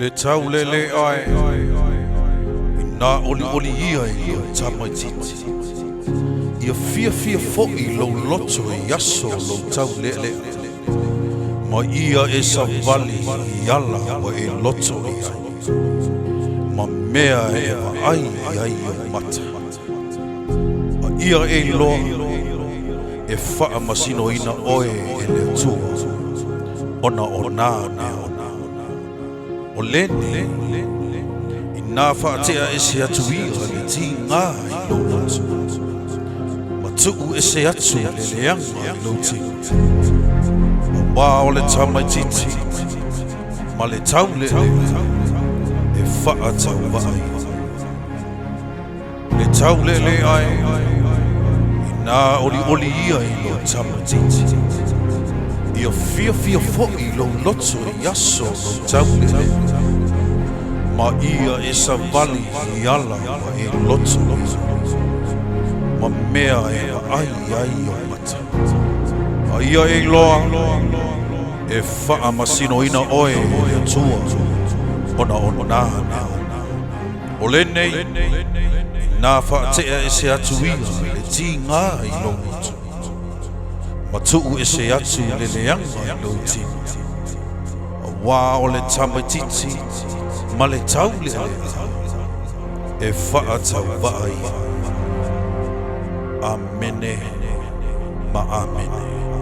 Le tau le ai Ina oli ia I o tamai titi Ia fia fo I lo loto I aso lo tau le Ma ia e sa vali I ala wa e loto I ai Ma mea e wa ai o mata Ma ia e loa E faa masino ina oe e le tua Ona o nā O lene I nā whaatea e se atu ia le ti ngā I lo lotu Ma tuu e se atu le leanga I lo ti Ma wā o le tamai titi Ma le tau le E whaatau vai Le tau le ai I nā oli ia I lo tamai titi Ia fia fo I lo loto I aso lo tau le Ma ia e sa vali I ala wa e loto Ma mea e ai o mata Ma ia e loa E faa masino ina oe e tua Ona nāne O le nei Nā whaatea e se atu ia Le ti ngā I lo loto Ma tuu e se atu le leanga I lo ti Wā o le tamai titi Ma le tau le E whaatau vai Amene Ma amene